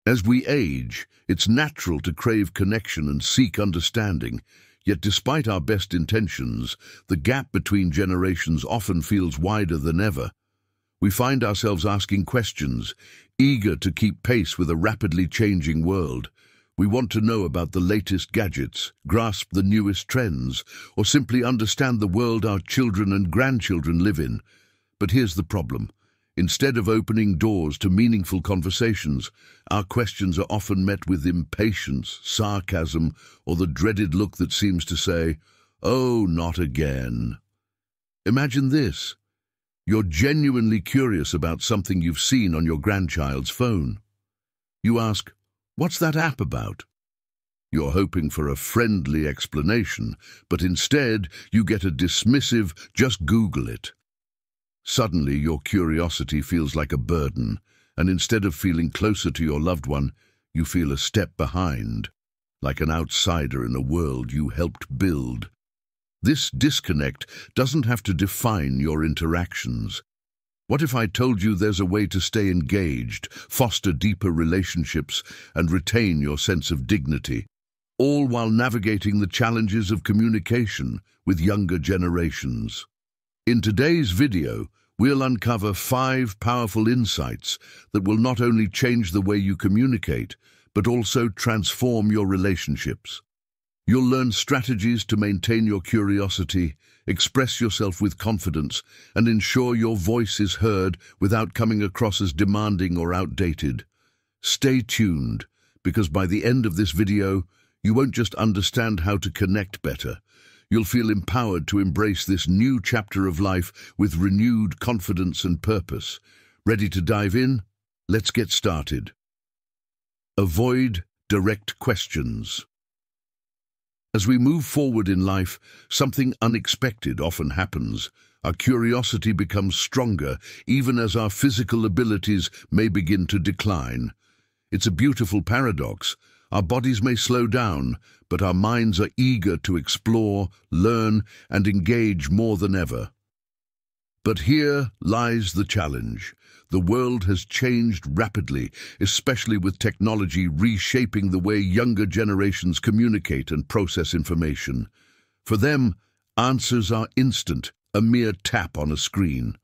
As we age, it's natural to crave connection and seek understanding, yet despite our best intentions, the gap between generations often feels wider than ever. We find ourselves asking questions, eager to keep pace with a rapidly changing world. We want to know about the latest gadgets, grasp the newest trends, or simply understand the world our children and grandchildren live in. But here's the problem. Instead of opening doors to meaningful conversations, our questions are often met with impatience, sarcasm, or the dreaded look that seems to say, "Oh, not again." Imagine this. You're genuinely curious about something you've seen on your grandchild's phone. You ask, "What's that app about?" You're hoping for a friendly explanation, but instead you get a dismissive, "Just Google it." Suddenly, your curiosity feels like a burden, and instead of feeling closer to your loved one, you feel a step behind, like an outsider in a world you helped build. This disconnect doesn't have to define your interactions. What if I told you there's a way to stay engaged, foster deeper relationships, and retain your sense of dignity, all while navigating the challenges of communication with younger generations? In today's video, we'll uncover 5 powerful insights that will not only change the way you communicate, but also transform your relationships. You'll learn strategies to maintain your curiosity, express yourself with confidence, and ensure your voice is heard without coming across as demanding or outdated. Stay tuned, because by the end of this video, you won't just understand how to connect better. You'll feel empowered to embrace this new chapter of life with renewed confidence and purpose. Ready to dive in? Let's get started. Avoid direct questions. As we move forward in life, something unexpected often happens. Our curiosity becomes stronger, even as our physical abilities may begin to decline. It's a beautiful paradox. Our bodies may slow down, but our minds are eager to explore, learn, and engage more than ever. But here lies the challenge. The world has changed rapidly, especially with technology reshaping the way younger generations communicate and process information. For them, answers are instant, a mere tap on a screen.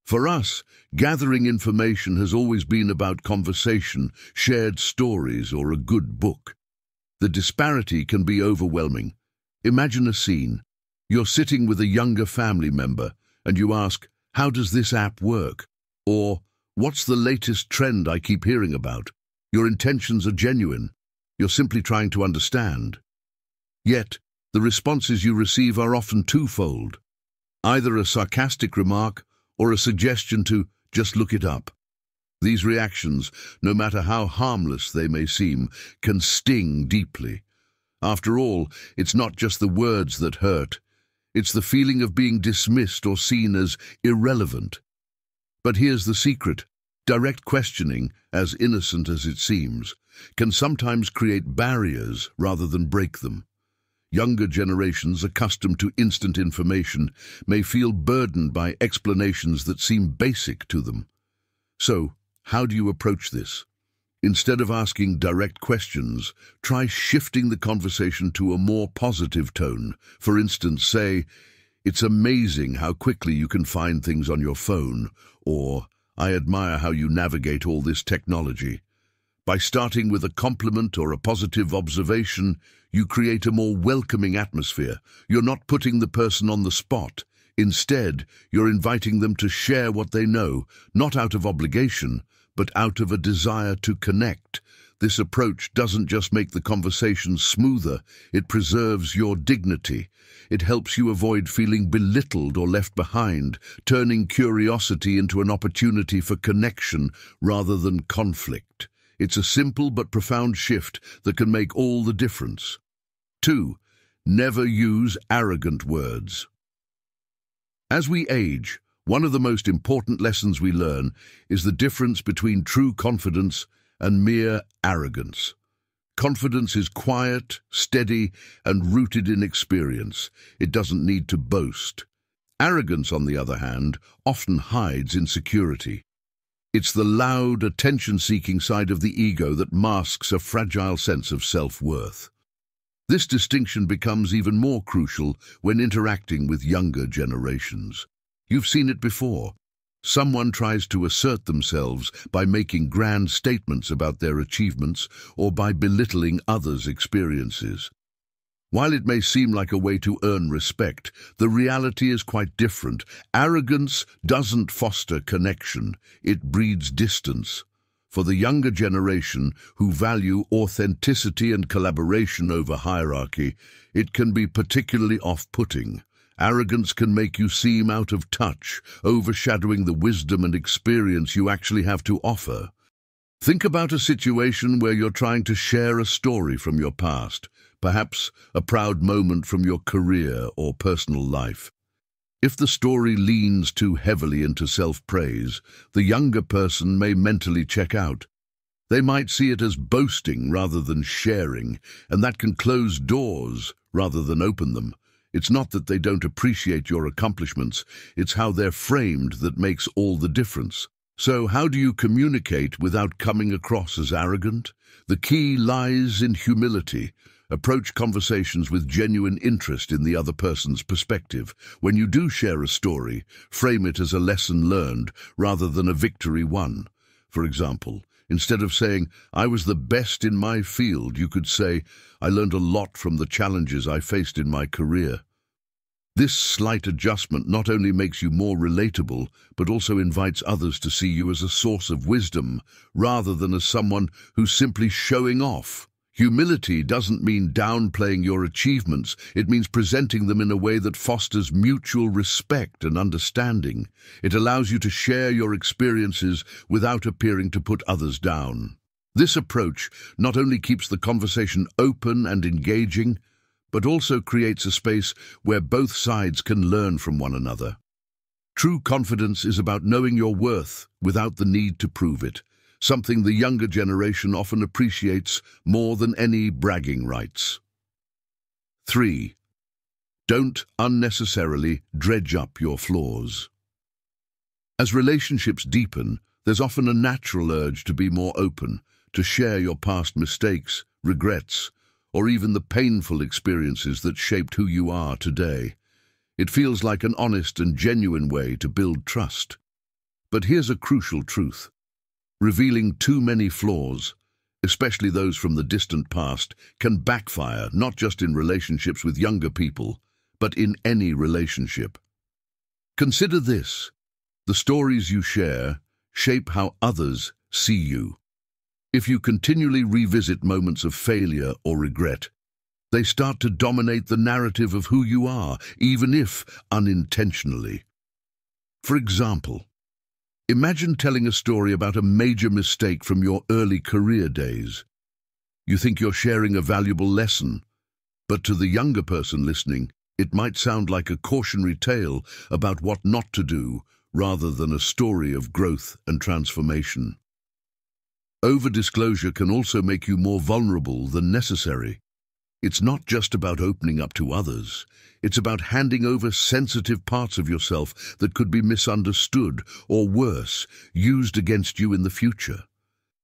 For us, gathering information has always been about conversation, shared stories, or a good book. The disparity can be overwhelming. Imagine a scene. You're sitting with a younger family member, and you ask, "How does this app work?" Or, "What's the latest trend I keep hearing about?" Your intentions are genuine. You're simply trying to understand. Yet, the responses you receive are often twofold. Either a sarcastic remark or a suggestion to just look it up. These reactions, no matter how harmless they may seem, can sting deeply. After all, it's not just the words that hurt. It's the feeling of being dismissed or seen as irrelevant. But here's the secret. Direct questioning, as innocent as it seems, can sometimes create barriers rather than break them. Younger generations accustomed to instant information may feel burdened by explanations that seem basic to them. So, how do you approach this? Instead of asking direct questions, try shifting the conversation to a more positive tone. For instance, say, "It's amazing how quickly you can find things on your phone," or, "I admire how you navigate all this technology." By starting with a compliment or a positive observation, you create a more welcoming atmosphere. You're not putting the person on the spot. Instead, you're inviting them to share what they know, not out of obligation, but out of a desire to connect. This approach doesn't just make the conversation smoother, it preserves your dignity. It helps you avoid feeling belittled or left behind, turning curiosity into an opportunity for connection rather than conflict. It's a simple but profound shift that can make all the difference. 2. Never use arrogant words. As we age, one of the most important lessons we learn is the difference between true confidence and mere arrogance. Confidence is quiet, steady, and rooted in experience. It doesn't need to boast. Arrogance, on the other hand, often hides insecurity. It's the loud, attention-seeking side of the ego that masks a fragile sense of self-worth. This distinction becomes even more crucial when interacting with younger generations. You've seen it before. Someone tries to assert themselves by making grand statements about their achievements or by belittling others' experiences. While it may seem like a way to earn respect, the reality is quite different. Arrogance doesn't foster connection, it breeds distance. For the younger generation, who value authenticity and collaboration over hierarchy, it can be particularly off-putting. Arrogance can make you seem out of touch, overshadowing the wisdom and experience you actually have to offer. Think about a situation where you're trying to share a story from your past, perhaps a proud moment from your career or personal life. If the story leans too heavily into self-praise, the younger person may mentally check out. They might see it as boasting rather than sharing, and that can close doors rather than open them. It's not that they don't appreciate your accomplishments, it's how they're framed that makes all the difference. So how do you communicate without coming across as arrogant? The key lies in humility. Approach conversations with genuine interest in the other person's perspective. When you do share a story, frame it as a lesson learned rather than a victory won. For example, instead of saying, "I was the best in my field," you could say, "I learned a lot from the challenges I faced in my career." This slight adjustment not only makes you more relatable, but also invites others to see you as a source of wisdom, rather than as someone who's simply showing off. Humility doesn't mean downplaying your achievements, it means presenting them in a way that fosters mutual respect and understanding. It allows you to share your experiences without appearing to put others down. This approach not only keeps the conversation open and engaging, but also creates a space where both sides can learn from one another. True confidence is about knowing your worth without the need to prove it, something the younger generation often appreciates more than any bragging rights. 3. Don't unnecessarily dredge up your flaws. As relationships deepen, there's often a natural urge to be more open, to share your past mistakes, regrets, or even the painful experiences that shaped who you are today. It feels like an honest and genuine way to build trust. But here's a crucial truth. Revealing too many flaws, especially those from the distant past, can backfire not just in relationships with younger people, but in any relationship. Consider this: the stories you share shape how others see you. If you continually revisit moments of failure or regret, they start to dominate the narrative of who you are, even if unintentionally. For example, imagine telling a story about a major mistake from your early career days. You think you're sharing a valuable lesson, but to the younger person listening, it might sound like a cautionary tale about what not to do, rather than a story of growth and transformation. Over-disclosure can also make you more vulnerable than necessary. It's not just about opening up to others. It's about handing over sensitive parts of yourself that could be misunderstood or, worse, used against you in the future.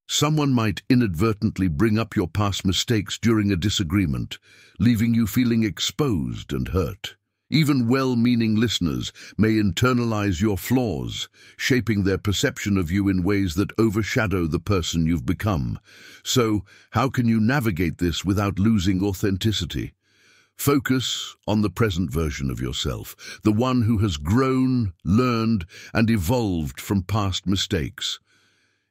Someone might inadvertently bring up your past mistakes during a disagreement, leaving you feeling exposed and hurt. Even well-meaning listeners may internalize your flaws, shaping their perception of you in ways that overshadow the person you've become. So, how can you navigate this without losing authenticity? Focus on the present version of yourself, the one who has grown, learned, and evolved from past mistakes.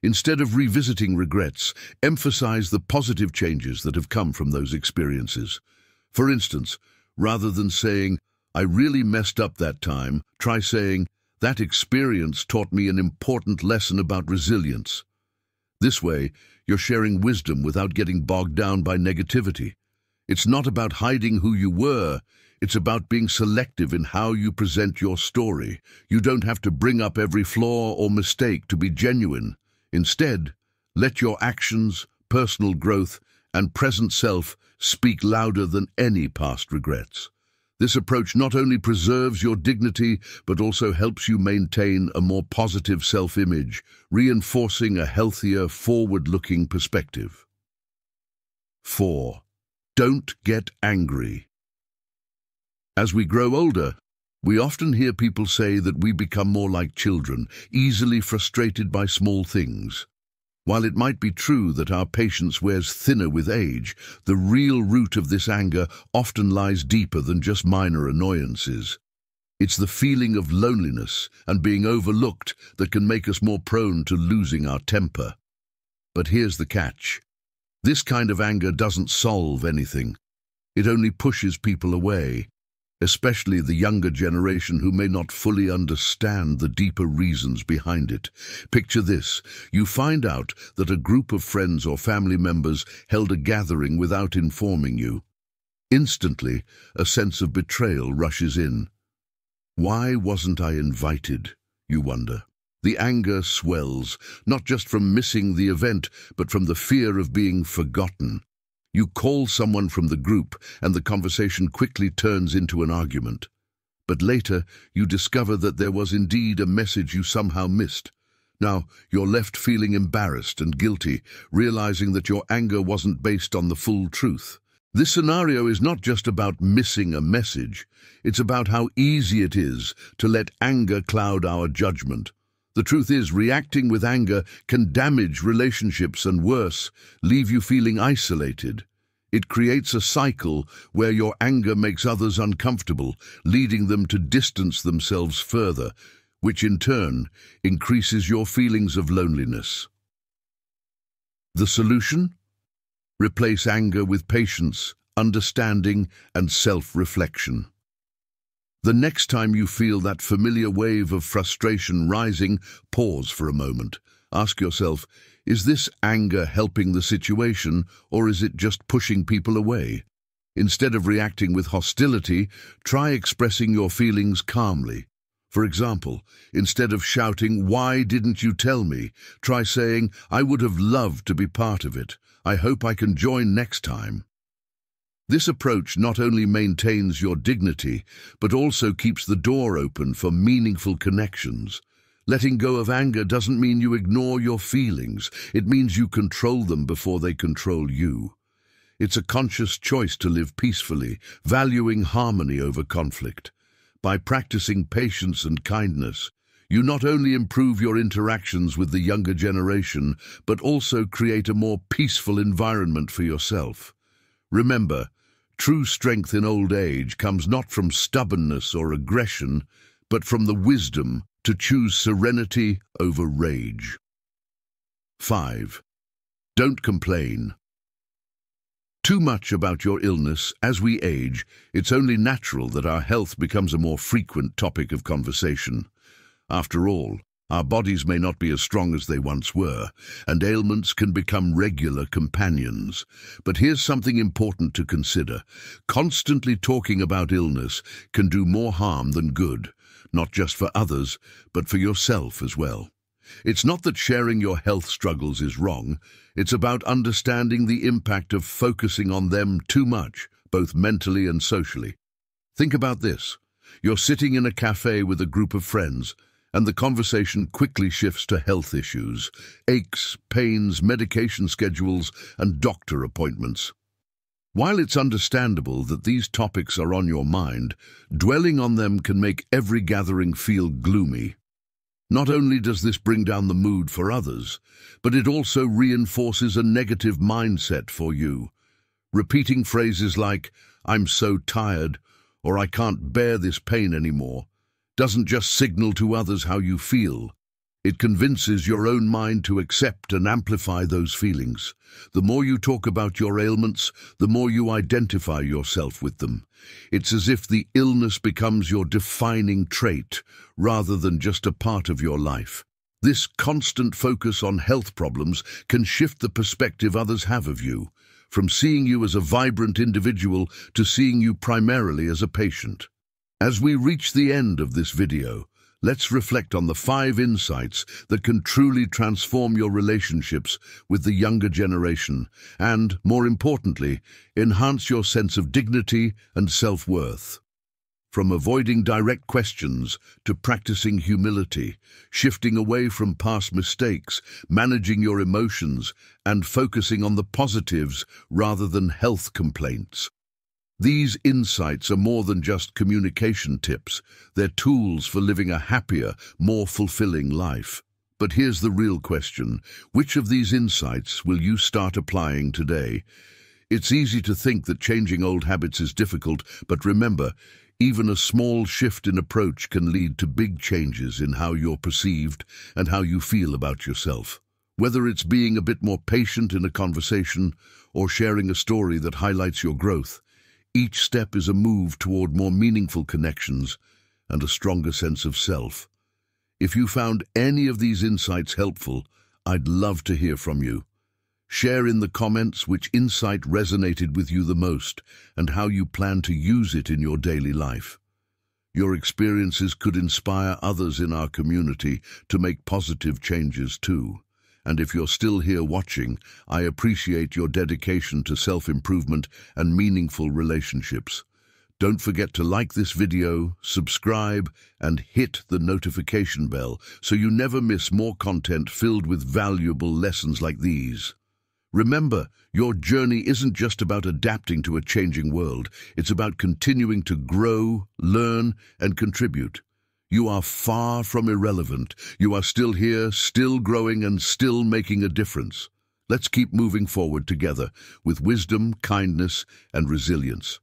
Instead of revisiting regrets, emphasize the positive changes that have come from those experiences. For instance, rather than saying, "I really messed up that time," try saying, "That experience taught me an important lesson about resilience." This way, you're sharing wisdom without getting bogged down by negativity. It's not about hiding who you were, it's about being selective in how you present your story. You don't have to bring up every flaw or mistake to be genuine. Instead, let your actions, personal growth, and present self speak louder than any past regrets. This approach not only preserves your dignity, but also helps you maintain a more positive self-image, reinforcing a healthier, forward-looking perspective. 4. Don't get angry. As we grow older, we often hear people say that we become more like children, easily frustrated by small things. While it might be true that our patience wears thinner with age, the real root of this anger often lies deeper than just minor annoyances. It's the feeling of loneliness and being overlooked that can make us more prone to losing our temper. But here's the catch. This kind of anger doesn't solve anything. It only pushes people away, especially the younger generation who may not fully understand the deeper reasons behind it. Picture this. You find out that a group of friends or family members held a gathering without informing you. Instantly, a sense of betrayal rushes in. Why wasn't I invited, you wonder? The anger swells, not just from missing the event, but from the fear of being forgotten. You call someone from the group, and the conversation quickly turns into an argument. But later, you discover that there was indeed a message you somehow missed. Now, you're left feeling embarrassed and guilty, realizing that your anger wasn't based on the full truth. This scenario is not just about missing a message. It's about how easy it is to let anger cloud our judgment. The truth is, reacting with anger can damage relationships and worse, leave you feeling isolated. It creates a cycle where your anger makes others uncomfortable, leading them to distance themselves further, which in turn increases your feelings of loneliness. The solution? Replace anger with patience, understanding, and self-reflection. The next time you feel that familiar wave of frustration rising, pause for a moment. Ask yourself, is this anger helping the situation, or is it just pushing people away? Instead of reacting with hostility, try expressing your feelings calmly. For example, instead of shouting, "Why didn't you tell me?" try saying, "I would have loved to be part of it. I hope I can join next time." This approach not only maintains your dignity, but also keeps the door open for meaningful connections. Letting go of anger doesn't mean you ignore your feelings. It means you control them before they control you. It's a conscious choice to live peacefully, valuing harmony over conflict. By practicing patience and kindness, you not only improve your interactions with the younger generation, but also create a more peaceful environment for yourself. Remember, true strength in old age comes not from stubbornness or aggression, but from the wisdom to choose serenity over rage. 5. Don't complain. Too much about your illness. As we age, it's only natural that our health becomes a more frequent topic of conversation. After all, our bodies may not be as strong as they once were, and ailments can become regular companions. But here's something important to consider. Constantly talking about illness can do more harm than good, not just for others, but for yourself as well. It's not that sharing your health struggles is wrong. It's about understanding the impact of focusing on them too much, both mentally and socially. Think about this. You're sitting in a cafe with a group of friends, and the conversation quickly shifts to health issues, aches, pains, medication schedules, and doctor appointments. While it's understandable that these topics are on your mind, dwelling on them can make every gathering feel gloomy. Not only does this bring down the mood for others, but it also reinforces a negative mindset for you. Repeating phrases like, "I'm so tired," or "I can't bear this pain anymore," doesn't just signal to others how you feel. It convinces your own mind to accept and amplify those feelings. The more you talk about your ailments, the more you identify yourself with them. It's as if the illness becomes your defining trait, rather than just a part of your life. This constant focus on health problems can shift the perspective others have of you, from seeing you as a vibrant individual to seeing you primarily as a patient. As we reach the end of this video, let's reflect on the 5 insights that can truly transform your relationships with the younger generation and, more importantly, enhance your sense of dignity and self-worth. From avoiding direct questions to practicing humility, shifting away from past mistakes, managing your emotions, and focusing on the positives rather than health complaints. These insights are more than just communication tips. They're tools for living a happier, more fulfilling life. But here's the real question. Which of these insights will you start applying today? It's easy to think that changing old habits is difficult, but remember, even a small shift in approach can lead to big changes in how you're perceived and how you feel about yourself. Whether it's being a bit more patient in a conversation or sharing a story that highlights your growth, each step is a move toward more meaningful connections and a stronger sense of self. If you found any of these insights helpful, I'd love to hear from you. Share in the comments which insight resonated with you the most and how you plan to use it in your daily life. Your experiences could inspire others in our community to make positive changes too. And if you're still here watching, I appreciate your dedication to self-improvement and meaningful relationships. Don't forget to like this video, subscribe, and hit the notification bell so you never miss more content filled with valuable lessons like these. Remember, your journey isn't just about adapting to a changing world. It's about continuing to grow, learn, and contribute. You are far from irrelevant. You are still here, still growing, and still making a difference. Let's keep moving forward together with wisdom, kindness, and resilience.